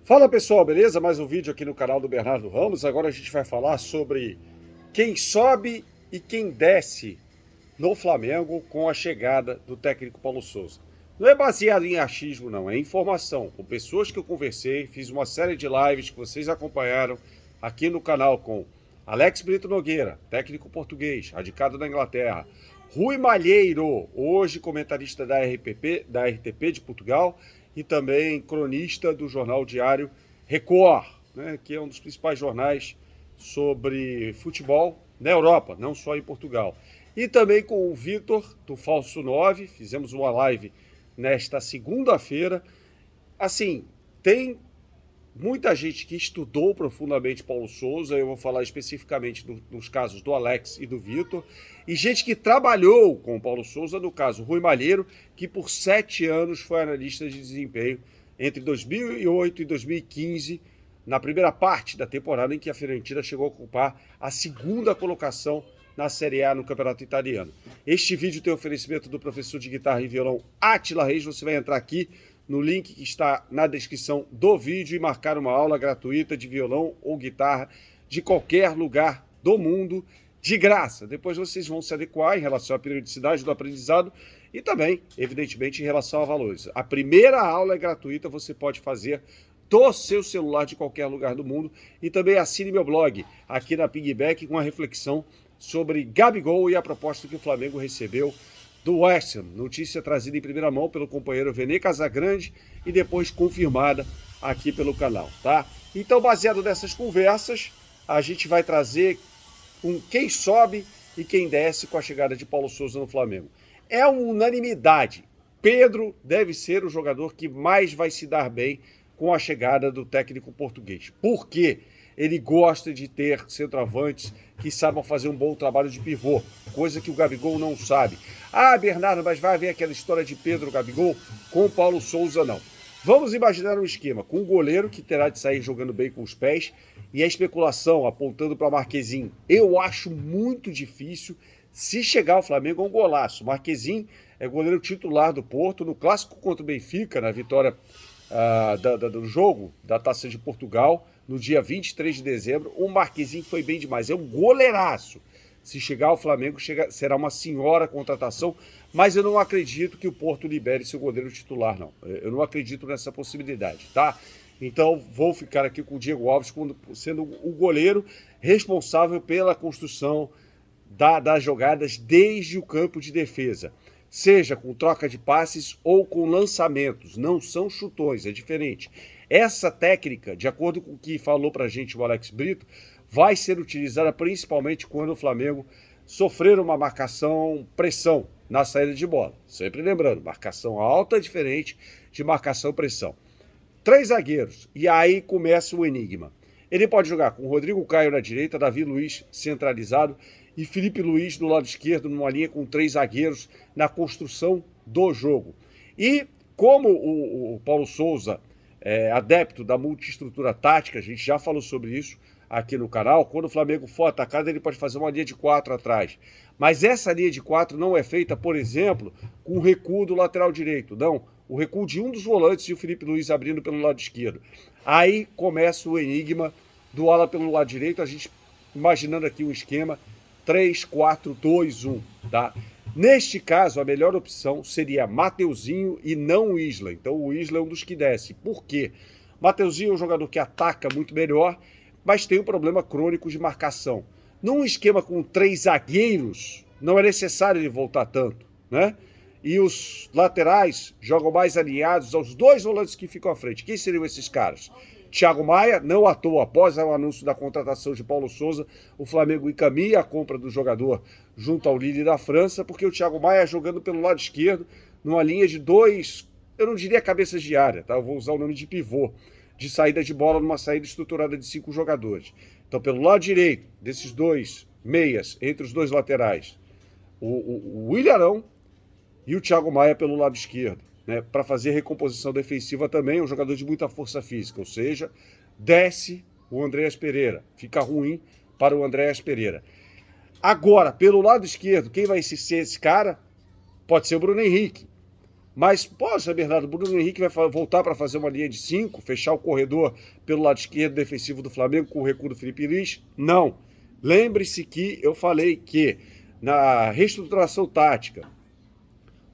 Fala pessoal, beleza? Mais um vídeo aqui no canal do Bernardo Ramos. Agora a gente vai falar sobre quem sobe e quem desce no Flamengo com a chegada do técnico Paulo Souza. Não é baseado em achismo não, é informação. Com pessoas que eu conversei, fiz uma série de lives que vocês acompanharam aqui no canal com Alex Brito Nogueira, técnico português, radicado na Inglaterra. Rui Malheiro, hoje comentarista da RTP de Portugal, e também cronista do jornal diário Record, né, que é um dos principais jornais sobre futebol na Europa, não só em Portugal. E também com o Vitor, do Falso 9, fizemos uma live nesta segunda-feira. Assim, tem muita gente que estudou profundamente Paulo Souza, eu vou falar especificamente dos casos do Alex e do Vitor, e gente que trabalhou com o Paulo Souza, no caso Rui Malheiro, que por 7 anos foi analista de desempenho entre 2008 e 2015, na primeira parte da temporada em que a Fiorentina chegou a ocupar a segunda colocação na Série A no Campeonato Italiano. Este vídeo tem oferecimento do professor de guitarra e violão Átila Reis. Você vai entrar aqui no link que está na descrição do vídeo e marcar uma aula gratuita de violão ou guitarra de qualquer lugar do mundo, de graça. Depois vocês vão se adequar em relação à periodicidade do aprendizado e também, evidentemente, em relação a valores. A primeira aula é gratuita, você pode fazer do seu celular de qualquer lugar do mundo, e também assine meu blog aqui na Piggyback com uma reflexão sobre Gabigol e a proposta que o Flamengo recebeu do West Ham, notícia trazida em primeira mão pelo companheiro Vene Casagrande e depois confirmada aqui pelo canal, tá? Então, baseado nessas conversas, a gente vai trazer quem sobe e quem desce com a chegada de Paulo Souza no Flamengo. É uma unanimidade. Pedro deve ser o jogador que mais vai se dar bem com a chegada do técnico português. Por quê? Ele gosta de ter centroavantes que saibam fazer um bom trabalho de pivô, coisa que o Gabigol não sabe. Ah, Bernardo, mas vai haver aquela história de Pedro Gabigol com o Paulo Souza, não. Vamos imaginar um esquema com um goleiro que terá de sair jogando bem com os pés e a especulação apontando para Marquezin. Eu acho muito difícil se chegar ao Flamengo a um golaço. Marquezin é goleiro titular do Porto no clássico contra o Benfica, na vitória do jogo da Taça de Portugal, no dia 23 de dezembro. O Marquezin foi bem demais, é um goleiraço. Se chegar ao Flamengo, será uma senhora contratação, mas eu não acredito que o Porto libere seu goleiro titular, não. Eu não acredito nessa possibilidade, tá? Então, vou ficar aqui com o Diego Alves sendo o goleiro responsável pela construção das jogadas desde o campo de defesa. Seja com troca de passes ou com lançamentos, não são chutões, é diferente. Essa técnica, de acordo com o que falou pra gente o Alex Brito, vai ser utilizada principalmente quando o Flamengo sofrer uma marcação-pressão na saída de bola. Sempre lembrando, marcação alta é diferente de marcação-pressão. 3 zagueiros, e aí começa o enigma. Ele pode jogar com Rodrigo Caio na direita, Davi Luiz centralizado e Felipe Luiz do lado esquerdo, numa linha com 3 zagueiros na construção do jogo. E como o Paulo Souza é adepto da multiestrutura tática, a gente já falou sobre isso aqui no canal, quando o Flamengo for atacado, ele pode fazer uma linha de 4 atrás. Mas essa linha de 4 não é feita, por exemplo, com o recuo do lateral direito. Não, o recuo de um dos volantes e o Felipe Luiz abrindo pelo lado esquerdo. Aí começa o enigma do ala pelo lado direito, a gente imaginando aqui um esquema 3-4-2-1, tá? Neste caso, a melhor opção seria Mateuzinho e não o Isla. Então o Isla é um dos que desce. Por quê? Mateuzinho é um jogador que ataca muito melhor, mas tem um problema crônico de marcação. Num esquema com 3 zagueiros, não é necessário ele voltar tanto, né? E os laterais jogam mais alinhados aos 2 volantes que ficam à frente. Quem seriam esses caras? Thiago Maia, não à toa, após o anúncio da contratação de Paulo Souza, o Flamengo encaminha a compra do jogador junto ao Lille da França, porque o Thiago Maia jogando pelo lado esquerdo, numa linha de 2, eu não diria cabeças de área, tá? Eu vou usar o nome de pivô, de saída de bola numa saída estruturada de 5 jogadores. Então, pelo lado direito, desses 2 meias, entre os 2 laterais, o Willian e o Thiago Maia pelo lado esquerdo, né, para fazer recomposição defensiva também, é um jogador de muita força física, ou seja, desce o Andréas Pereira, fica ruim para o Andréas Pereira. Agora, pelo lado esquerdo, quem vai ser esse cara? Pode ser o Bruno Henrique. Mas, poxa, Bernardo, o Bruno Henrique vai voltar para fazer uma linha de 5, fechar o corredor pelo lado esquerdo defensivo do Flamengo com o recuo do Felipe Luiz? Não. Lembre-se que eu falei que na reestruturação tática,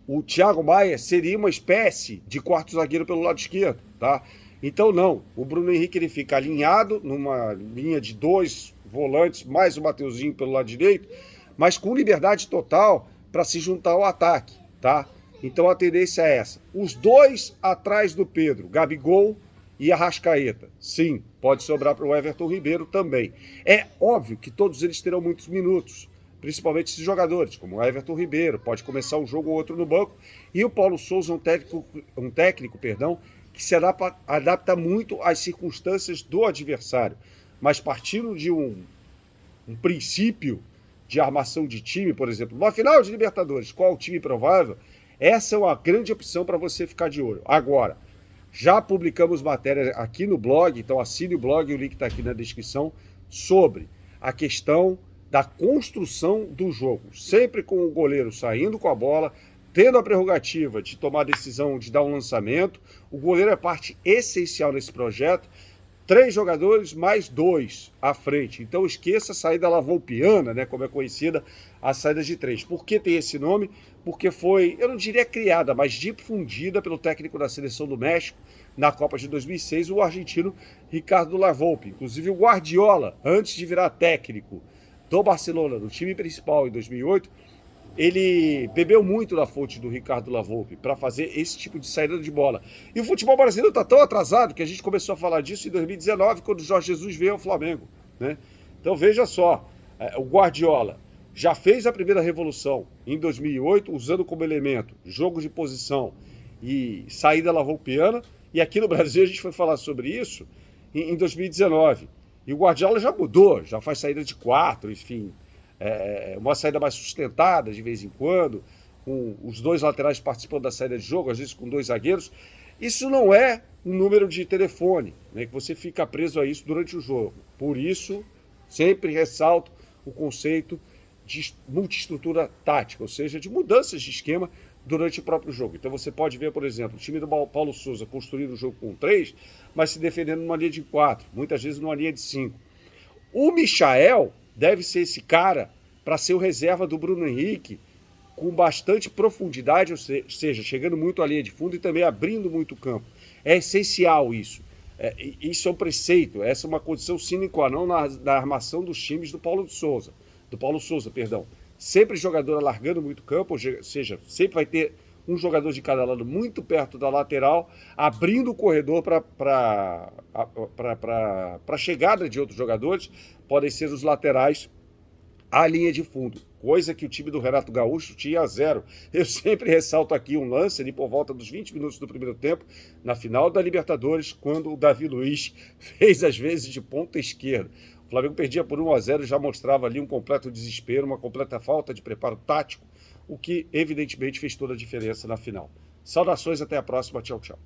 o Thiago Maia seria uma espécie de quarto zagueiro pelo lado esquerdo, tá? Então não, o Bruno Henrique ele fica alinhado numa linha de 2 volantes, mais o Mateuzinho pelo lado direito, mas com liberdade total para se juntar ao ataque, tá? Então a tendência é essa. Os dois atrás do Pedro, Gabigol e Arrascaeta. Sim, pode sobrar para o Everton Ribeiro também. É óbvio que todos eles terão muitos minutos, principalmente esses jogadores, como o Everton Ribeiro, pode começar um jogo ou outro no banco, e o Paulo Souza, um técnico, que se adapta muito às circunstâncias do adversário. Mas partindo de um princípio de armação de time, por exemplo, numa final de Libertadores, qual o time provável? Essa é uma grande opção para você ficar de olho. Agora, já publicamos matéria aqui no blog, então assine o blog, o link está aqui na descrição, sobre a questão da construção do jogo. Sempre com o goleiro saindo com a bola, tendo a prerrogativa de tomar a decisão de dar um lançamento. O goleiro é parte essencial nesse projeto. 3 jogadores mais 2 à frente. Então esqueça a saída lavoupiana, né, como é conhecida, a saída de 3. Por que tem esse nome? Porque foi, eu não diria criada, mas difundida pelo técnico da Seleção do México na Copa de 2006, o argentino Ricardo Lavolpe. Inclusive o Guardiola, antes de virar técnico do Barcelona, no time principal em 2008, ele bebeu muito da fonte do Ricardo Lavolpe para fazer esse tipo de saída de bola. E o futebol brasileiro está tão atrasado que a gente começou a falar disso em 2019, quando o Jorge Jesus veio ao Flamengo, né? Então veja só, o Guardiola já fez a primeira revolução em 2008, usando como elemento jogo de posição e saída lavolpiana, e aqui no Brasil a gente foi falar sobre isso em 2019. E o Guardiola já mudou, já faz saída de 4, enfim, uma saída mais sustentada de vez em quando, com os 2 laterais participando da saída de jogo, às vezes com 2 zagueiros. Isso não é um número de telefone, né, que você fica preso a isso durante o jogo. Por isso, sempre ressalto o conceito de multiestrutura tática, ou seja, de mudanças de esquema durante o próprio jogo. Então você pode ver, por exemplo, o time do Paulo Souza construindo o jogo com 3, mas se defendendo numa linha de 4, muitas vezes numa linha de 5. O Michael deve ser esse cara para ser o reserva do Bruno Henrique com bastante profundidade, ou seja, chegando muito à linha de fundo e também abrindo muito o campo. É essencial isso. Isso é um preceito, essa é uma condição sine qua non na armação dos times do Paulo Souza. Sempre jogador alargando muito o campo, ou seja, sempre vai ter um jogador de cada lado muito perto da lateral, abrindo o corredor para a chegada de outros jogadores, podem ser os laterais à linha de fundo, coisa que o time do Renato Gaúcho tinha 0. Eu sempre ressalto aqui um lance ali por volta dos 20 minutos do primeiro tempo, na final da Libertadores, quando o Davi Luiz fez às vezes de ponta esquerda. O Flamengo perdia por 1-0 e já mostrava ali um completo desespero, uma completa falta de preparo tático, o que evidentemente fez toda a diferença na final. Saudações, até a próxima, tchau, tchau.